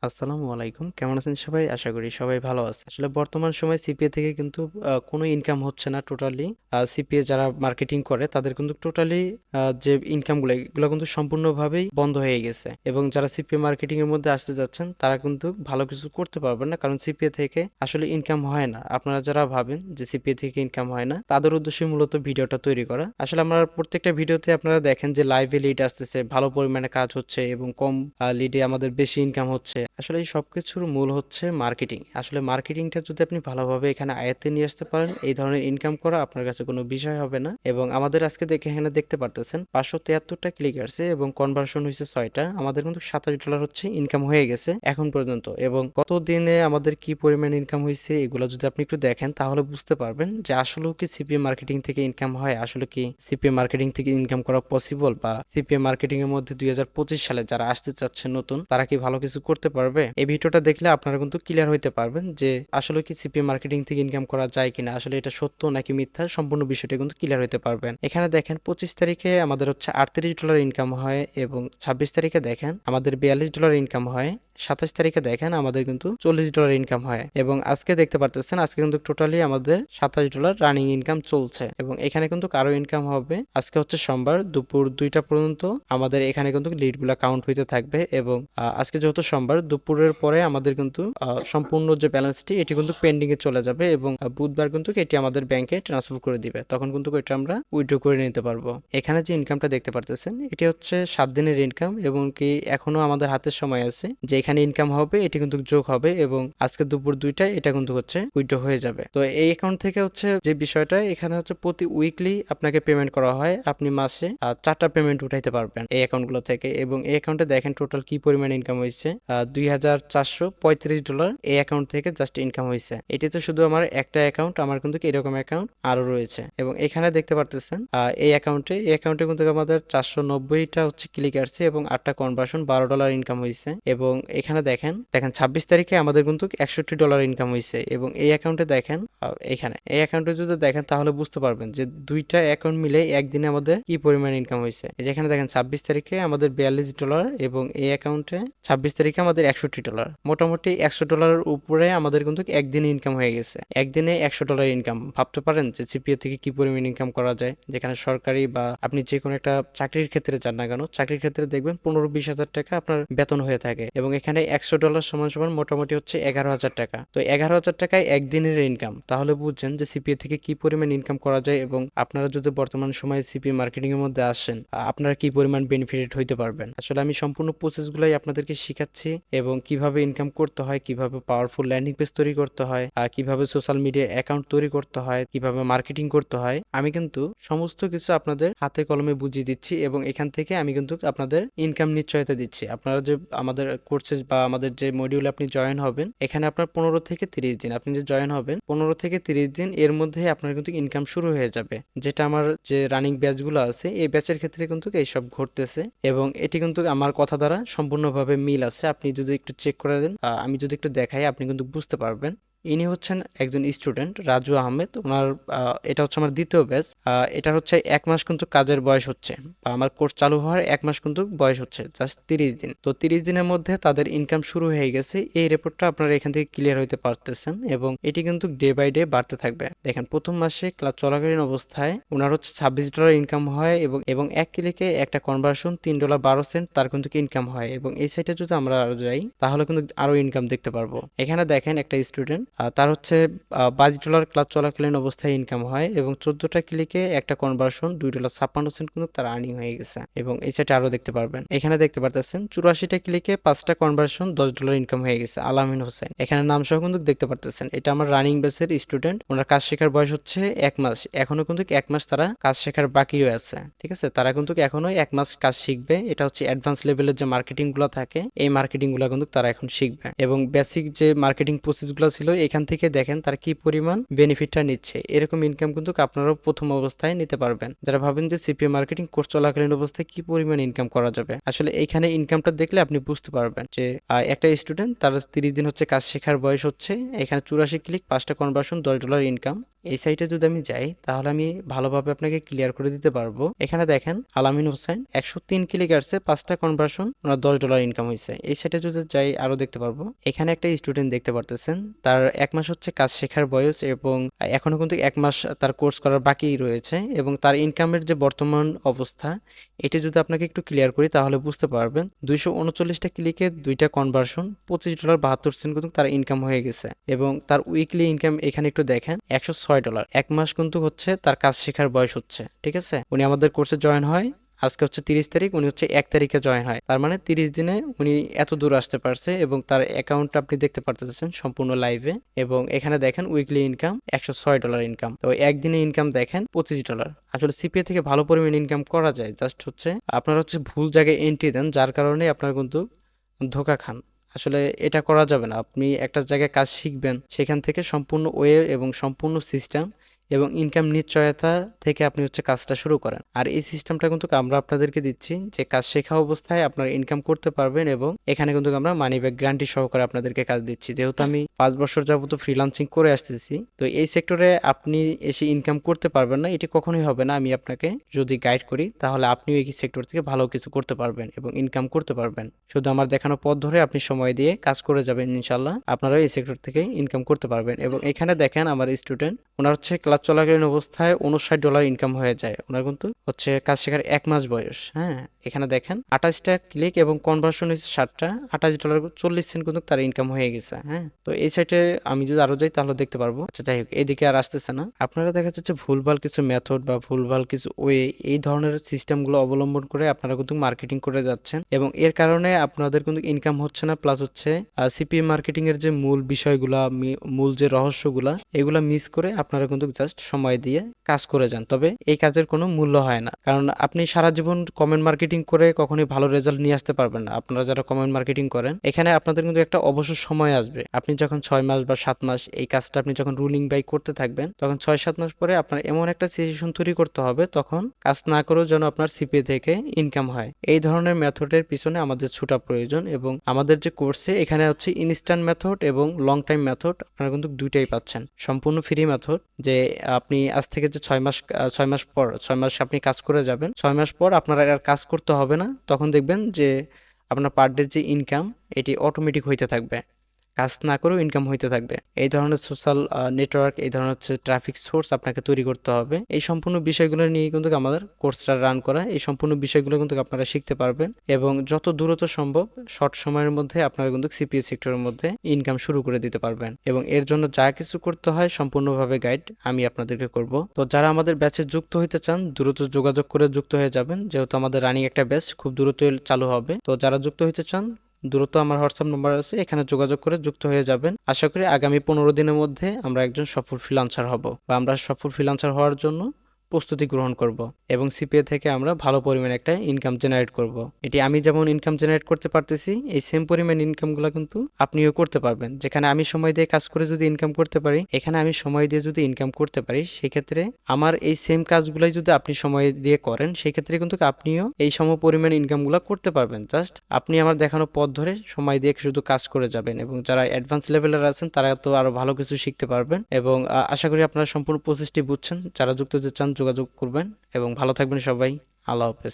আসসালামু আলাইকুম। কেমন আছেন সবাই? আশা করি সবাই ভালো আছে। আসলে বর্তমান সময়ে সিপিএ থেকে কিন্তু কোনো ইনকাম হচ্ছে না টোটালি। সিপিএ যারা মার্কেটিং করে তাদের কিন্তু টোটালি যে ইনকামগুলো এগুলো কিন্তু সম্পূর্ণভাবেই বন্ধ হয়ে গেছে। এবং যারা সিপিএ মার্কেটিং এর মধ্যে আসতে যাচ্ছেন তারা কিন্তু ভালো কিছু করতে পারবেন না, কারণ সিপিএ থেকে আসলে ইনকাম হয় না। আপনারা যারা ভাবেন যে সিপিএ থেকে ইনকাম হয় না, তাদের উদ্দেশ্যে মূলত ভিডিওটা তৈরি করা। আসলে আমরা প্রত্যেকটা ভিডিওতে আপনারা দেখেন যে লাইভে লিড আসতেছে, ভালো পরিমাণে কাজ হচ্ছে এবং কম লিডে আমাদের বেশি ইনকাম হচ্ছে। আসলে এই সবকিছুর মূল হচ্ছে মার্কেটিং। আসলে মার্কেটিংটা যদি আপনি ভালোভাবে এখানে আয়ত্তে নিয়ে আসতে পারেন, এই ধরনের ইনকাম করা আপনার কাছে কোনো বিষয় হবে না। এবং আমাদের আজকে এখানে দেখতে পারতেছেন 573টা ক্লিক আসছে এবং কনভার্সন হয়েছে 6টা। আমাদের কিন্তু $27 হচ্ছে ইনকাম হয়ে গেছে এখন পর্যন্ত। এবং গত দিনে আমাদের কি পরিমাণ ইনকাম হয়েছে এগুলো যদি আপনি একটু দেখেন তাহলে বুঝতে পারবেন যে আসলেও কি সিপিএম মার্কেটিং থেকে ইনকাম হয়, আসলে কি সিপিএম মার্কেটিং থেকে ইনকাম করা পসিবল, বা সিপিএম মার্কেটিং এর মধ্যে 2025 সালে যারা আসতে চাচ্ছে নতুন, তারা কি ভালো কিছু করতে পারবে। এই ভিডিওটা দেখলে আপনারা কিন্তু ক্লিয়ার হইতে পারবেন যে আসলে কি সিপিএম মার্কেটিং থেকে ইনকাম করা যায় কিনা, আসলে এটা সত্য নাকি মিথ্যা, সম্পূর্ণ বিষয়টা কিন্তু ক্লিয়ার হইতে পারবেন। এখানে দেখেন 25 তারিখে আমাদের হচ্ছে $38 ইনকাম হয় এবং 26 তারিখে দেখেন আমাদের $42 ইনকাম হয়। 27 তারিখে দেখেন আমাদের কিন্তু $40 ইনকাম হয় এবং আজকে দেখতে পারতেছেন আজকে কিন্তু টোটালি আমাদের $27 রানিং ইনকাম চলছে। এবং এখানে কিন্তু কারো ইনকাম হবে আজকে হচ্ছে সোমবার দুপুর 2টা পর্যন্ত আমাদের এখানে কিন্তু লিডগুলা কাউন্ট হইতে থাকবে। এবং আজকে যেহেতু সোমবার দুপুরের পরে আমাদের কিন্তু সম্পূর্ণ যে ব্যালেন্সটি এটি কিন্তু পেন্ডিং এ চলে যাবে এবং বুধবার কিন্তু এটি আমাদের ব্যাংকে ট্রান্সফার করে দিবে, তখন কিন্তু এটা আমরা উইথড্র করে নিতে পারবো। এখানে যে ইনকামটা দেখতে পারতেছেন এটি হচ্ছে 7 দিনের ইনকাম এবং কি এখনো আমাদের হাতের সময় আছে যে এখানে ইনকাম হবে, এটি কিন্তু যোগ হবে এবং আজকে দুপুর 2টায় এটা কিন্তু হচ্ছে উইথড্র হয়ে যাবে। তো এই অ্যাকাউন্ট থেকে হচ্ছে যে বিষয়টা এখানে হচ্ছে প্রতি উইকলি আপনাকে পেমেন্ট করা হয়, আপনি মাসে 4টা পেমেন্ট উঠাইতে পারবেন এই অ্যাকাউন্টগুলো থেকে। এবং এই অ্যাকাউন্টে দেখেন টোটাল কি পরিমাণ ইনকাম হয়েছে, $2435 এই অ্যাকাউন্ট থেকে জাস্ট ইনকাম হয়েছে। এটি তো শুধু আমার একটা অ্যাকাউন্ট, আমার কিন্তু এরকম অ্যাকাউন্ট আরো রয়েছে। এবং এখানে দেখতে পারতেছেন এই অ্যাকাউন্টে কিন্তু আমাদের 490টা হচ্ছে ক্লিক আসছে এবং 8টা কনভার্সন $12 ইনকাম হয়েছে। এবং এখানে দেখেন 26 তারিখে আমাদের কিন্তু $61 ইনকাম হয়েছে। এবং এই অ্যাকাউন্টে দেখেন এখানে এই অ্যাকাউন্টে যদি দেখেন তাহলে বুঝতে পারবেন যে দুইটা অ্যাকাউন্ট মিলে একদিনে আমাদের কি পরিমাণ ইনকাম হয়েছে। যেখানে দেখেন 26 তারিখে আমাদের $42 এবং এই অ্যাকাউন্টে 26 তারিখে আমাদের $61, মোটামুটি $100 উপরে আমাদের কিন্তু একদিনে ইনকাম হয়ে গেছে। একদিনে $100 ইনকাম, ভাবতে পারেন যে সিপিএ থেকে কি পরিমাণ ইনকাম করা যায়। যেখানে সরকারি বা আপনি যে কোনো একটা চাকরির ক্ষেত্রে যান না কেন, চাকরির ক্ষেত্রে দেখবেন 15-20 হাজার টাকা আপনার বেতন হয়ে থাকে এবং এখানে $100 সমান সমান মোটামুটি হচ্ছে 11,000 টাকা। তো 11,000 টাকায় একদিনের ইনকাম, তাহলে বুঝছেন যে সিপিএ থেকে কি পরিমাণ ইনকাম করা যায়। এবং আপনারা যদি বর্তমান সময়ে সিপিএ মার্কেটিং এর মধ্যে আসেন আপনারা কি পরিমাণ বেনিফিটেড হইতে পারবেন। আসলে আমি সম্পূর্ণ প্রসেসগুলাই আপনাদেরকে শিখাচ্ছি এবং কিভাবে ইনকাম করতে হয়, কিভাবে পাওয়ারফুল ল্যান্ডিং পেজ তৈরি করতে হয়, কিভাবে সোশ্যাল মিডিয়া অ্যাকাউন্ট তৈরি করতে হয়, কিভাবে মার্কেটিং করতে হয়, আমি কিন্তু সমস্ত কিছু আপনাদের হাতে কলমে বুঝিয়ে দিচ্ছি এবং এখান থেকে আমি কিন্তু আপনাদের ইনকাম নিশ্চয়তা দিচ্ছি। আপনারা যে আমাদের কোর্সে বা আমাদের যে মডিউলে আপনি জয়েন হবেন, এখানে আপনার 15 থেকে 30 দিন আপনি যে জয়েন হবেন, 15 থেকে 30 দিন এর মধ্যে আপনার কিন্তু ইনকাম শুরু হয়ে যাবে। যেটা আমার যে রানিং ব্যাচগুলো আছে এই ব্যাচের ক্ষেত্রে কিন্তু এইসব ঘটতেছে এবং এটি কিন্তু আমার কথা দ্বারা সম্পূর্ণভাবে মিল আছে। আপনি যদি একটু চেক করে দেন, আমি যদি একটু দেখাই আপনি কিন্তু বুঝতে পারবেন। ইনি হচ্ছেন একজন স্টুডেন্ট রাজু আহমেদ, ওনার এটা হচ্ছে আমার দ্বিতীয় ব্যাচ। এটা হচ্ছে 1 মাস কিন্তু কাজের বয়স হচ্ছে, বা আমার কোর্স চালু হওয়ার 1 মাস কিন্তু বয়স হচ্ছে, জাস্ট 30 দিন। তো 30 দিনের মধ্যে তাদের ইনকাম শুরু হয়ে গেছে। এই রিপোর্টটা আপনারা এখান থেকে ক্লিয়ার হইতে পারতেছেন এবং এটি কিন্তু ডে বাই ডে বাড়তে থাকবে। দেখেন প্রথম মাসে ক্লাস চলাকালীন অবস্থায় ওনার হচ্ছে $26 ইনকাম হয় এবং এবং এক ক্লিকে একটা কনভার্সন $3.12 তার কিন্তু ইনকাম হয়। এবং এই সাইটে যদি আমরা আরো যাই তাহলে কিন্তু আরো ইনকাম দেখতে পারবো। এখানে দেখেন একটা স্টুডেন্ট তার হচ্ছে $22 ক্লাস চলাকালীন অবস্থায় ইনকাম হয় এবং 14টা ক্লিকে একটা কনভার্সন $2.56 কিন্তু তার আর্নিং হয়ে গেছে। এবং এই সাইটে আরো দেখতে পারবেন, এখানে দেখতে পারতেছেন 84টা ক্লিকে 5টা কনভার্সন $10 ইনকাম হয়ে গেছে। আলামিন হোসেন এখানে নাম সহ কিন্তু দেখতে পারতেছেন, এটা আমার রানিং বেসের স্টুডেন্ট। ওনার কাজ শেখার বয়স হচ্ছে 1 মাস, এখনো কিন্তু 1 মাস তারা কাজ শেখার বাকি আছে। ঠিক আছে, তারা কিন্তু এখনো 1 মাস কাজ শিখবে। এটা হচ্ছে অ্যাডভান্স লেভেলের যে মার্কেটিং গুলো থাকে এই মার্কেটিং গুলো কিন্তু তারা এখন শিখবে। এবং বেসিক যে মার্কেটিং প্রসেস গুলো ছিল এখান থেকে দেখেন তারা কি পরিমাণ বেনিফিটটা নিচ্ছে। এরকম ইনকাম কিন্তু আপনারাও প্রথম অবস্থায় নিতে পারবেন। যারা ভাবেন যে সিপিএ মার্কেটিং কোর্স চলাকালীন অবস্থায় কি পরিমাণ ইনকাম করা যাবে, আসলে এখানে ইনকামটা দেখলে আপনি বুঝতে পারবেন যে একটা স্টুডেন্ট তার 30 দিন হচ্ছে কাজ শেখার বয়স হচ্ছে, এখানে 84 ক্লিক 5টা কনভার্সন $10 ইনকাম। এই সাইটে যদি আমি যাই তাহলে আমি ভালোভাবে আপনাকে ক্লিয়ার করে দিতে পারবো। এখানে দেখেন আলামিন হোসেন 103 ক্লিক আসছে, 5টা কনভার্সন, ওনার $10 ইনকাম হয়েছে। এই সাইটে যদি যাই আরো দেখতে পারবো। এখানে একটা স্টুডেন্ট দেখতে পারতেছেন, তার 1 মাস হচ্ছে কাজ শেখার বয়স এবং এখনো কিন্তু 1 মাস তার কোর্স করার বাকি রয়েছে এবং তার ইনকামের যে বর্তমান অবস্থা এটি যদি আপনাকে একটু ক্লিয়ার করি তাহলে বুঝতে পারবেন। 239টা ক্লিকে 2টা কনভার্সন, $25.72 কিন্তু তার ইনকাম হয়ে গেছে এবং তার উইকলি ইনকাম এখানে একটু দেখেন $106। 1 মাস কিন্তু হচ্ছে তার কাজ শেখার বয়স হচ্ছে, ঠিক আছে। উনি আমাদের কোর্সে জয়েন হয় আজকে হচ্ছে 30 তারিখ, উনি হচ্ছে 1 তারিখে জয়েন হয়, তার মানে 30 দিনে উনি এত দূর আসতে পারছে এবং তার অ্যাকাউন্টটা আপনি দেখতে পারতেছেন সম্পূর্ণ লাইভে। এবং এখানে দেখেন উইকলি ইনকাম $106 ইনকাম, তো একদিনে ইনকাম দেখেন $25। আসলে সিপিএ থেকে ভালো পরিমাণ ইনকাম করা যায়, জাস্ট হচ্ছে আপনারা হচ্ছে ভুল জায়গায় এন্ট্রি দেন, যার কারণে আপনারা কিন্তু ধোঁকা খান। আসলে এটা করা যাবে না। আপনি একটা জায়গায় কাজ শিখবেন, সেখান থেকে সম্পূর্ণ ওয়ে এবং সম্পূর্ণ সিস্টেম এবং ইনকাম নিশ্চয়তা থেকে আপনি হচ্ছে কাজটা শুরু করেন। আর এই সিস্টেমটা কিন্তু আমরা আপনাদেরকে দিচ্ছি যে কাজ শেখা অবস্থায় আপনারা ইনকাম করতে পারবেন এবং এখানে কিন্তু আমরা মানি ব্যাক গ্যারান্টি সহকারে আপনাদেরকে কাজ দিচ্ছি। যেহেতু আমি 5 বছর যাবত ফ্রিল্যান্সিং করে আসতেছি, তো এই সেক্টরে আপনি এসে ইনকাম করতে পারবেন না, এটি কখনোই হবে না। আমি আপনাকে যদি গাইড করি তাহলে আপনিও এই সেক্টর থেকে ভালো কিছু করতে পারবেন এবং ইনকাম করতে পারবেন। শুধু আমার দেখানো পথ ধরে আপনি সময় দিয়ে কাজ করে যাবেন, ইনশাল্লাহ আপনারা এই সেক্টর থেকে ইনকাম করতে পারবেন। এবং এখানে দেখেন আমার স্টুডেন্ট, ওনার হচ্ছে ক্লাস চলাকালীন অবস্থায় $59 ইনকাম হয়ে যায়। ওনার কিন্তু হচ্ছে কাজ শেখার 1 মাস বয়স। হ্যাঁ, এখানে দেখেন 28টা ক্লিক এবং কনভার্সন হয়েছে 7টা, $28.40 কিন্তু তার ইনকাম হয়ে গেছে। হ্যাঁ, তো এই সাইটে আমি যদি আরো যাই তাহলে দেখতে পারবো। আচ্ছা যাই হোক, এদিকে আর আসতেছে না। আপনারা দেখা যাচ্ছে ভুলভাল কিছু মেথড বা ভুলভাল কিছু ওয়ে, এই ধরনের সিস্টেমগুলো অবলম্বন করে আপনারা কিন্তু মার্কেটিং করে যাচ্ছেন এবং এর কারণে আপনাদের কিন্তু ইনকাম হচ্ছে না, প্লাস হচ্ছে সিপি মার্কেটিং এর যে মূল বিষয়গুলা, মূল যে রহস্যগুলা, এগুলা মিস করে আপনারা কিন্তু জাস্ট সময় দিয়ে কাজ করে যান। তবে এই কাজের কোনো মূল্য হয় না, কারণ আপনি সারা জীবন কমেন্ট মার্কেটিং করে কখনোই ভালো রেজাল্ট নিয়ে আসতে পারবেন না। আপনারা যারা কমেন্ট মার্কেটিং করেন, এখানে আপনাদের কিন্তু একটা অবসর সময় আসবে। আপনি যখন 6 মাস বা 7 মাস এই কাজটা আপনি যখন রুলিং বাই করতে থাকবেন, তখন 6-7 মাস পরে আপনার এমন একটা সিচুয়েশন তৈরি করতে হবে তখন কাজ না করেও যেন আপনার সিপিএ থেকে ইনকাম হয়। এই ধরনের মেথডের পিছনে আমাদের ছুটা প্রয়োজন এবং আমাদের যে কোর্সে এখানে হচ্ছে ইনস্ট্যান্ট মেথড এবং লং টাইম মেথড আপনারা কিন্তু দুইটাই পাচ্ছেন। সম্পূর্ণ ফ্রি মেথড, যে আপনি আজ থেকে যে 6 মাস পর 6 মাস আপনি কাজ করে যাবেন, 6 মাস পর আপনার আর কাজ করতে হবে না, তখন দেখবেন যে আপনার পার ডে যে ইনকাম এটি অটোমেটিক হইতে থাকবে, কাজ না করেও ইনকাম হইতে থাকবে। এই ধরনের সোশ্যাল নেটওয়ার্ক, এই ধরনের হচ্ছে ট্রাফিক সোর্স আপনাকে তৈরি করতে হবে। এই সম্পূর্ণ বিষয়গুলো নিয়ে কিন্তু আমাদের কোর্সটা রান করা, এই সম্পূর্ণ বিষয়গুলো কিন্তু আপনারা শিখতে পারবেন এবং যত দ্রুত সম্ভব শর্ট সময়ের মধ্যে আপনারা কিন্তু সিপিএ সেক্টরের মধ্যে ইনকাম শুরু করে দিতে পারবেন এবং এর জন্য যা কিছু করতে হয় সম্পূর্ণভাবে গাইড আমি আপনাদেরকে করব। তো যারা আমাদের ব্যাচে যুক্ত হইতে চান দ্রুত যোগাযোগ করে যুক্ত হয়ে যাবেন, যেহেতু আমাদের রানিং একটা ব্যাচ খুব দ্রুতই চালু হবে। তো যারা যুক্ত হইতে চান দ্রুত আমার হোয়াটসঅ্যাপ নাম্বার আছে, এখানে যোগাযোগ করে যুক্ত হয়ে যাবেন। আশা করি আগামী 15 দিনের মধ্যে আমরা একজন সফল ফ্রিল্যান্সার হব বা আমরা সফল ফ্রিল্যান্সার হওয়ার জন্য প্রস্তুতি গ্রহণ করব এবং সিপিএ থেকে আমরা ভালো পরিমাণে একটা ইনকাম জেনারেট করব। এটি আমি যেমন ইনকাম জেনারেট করতে পারতেছি, এই সেম পরিমাণ ইনকামগুলো কিন্তু আপনিও করতে পারবেন। যেখানে আমি সময় দিয়ে কাজ করে যদি ইনকাম করতে পারি, এখানে আমি সময় দিয়ে যদি ইনকাম করতে পারি, সেক্ষেত্রে আমার এই সেম কাজগুলোই যদি আপনি সময় দিয়ে করেন, সেক্ষেত্রে কিন্তু আপনিও এই সম পরিমাণ ইনকামগুলো করতে পারবেন। জাস্ট আপনি আমার দেখানো পথ ধরে সময় দিয়ে শুধু কাজ করে যাবেন এবং যারা অ্যাডভান্স লেভেলের আছেন তারা তো আরো ভালো কিছু শিখতে পারবেন এবং আশা করি আপনারা সম্পূর্ণ প্রসেসটি বুঝছেন। যারা যুক্ত হতে চান যোগাযোগ করবেন এবং ভালো থাকবেন সবাই। আল্লাহ হাফেজ।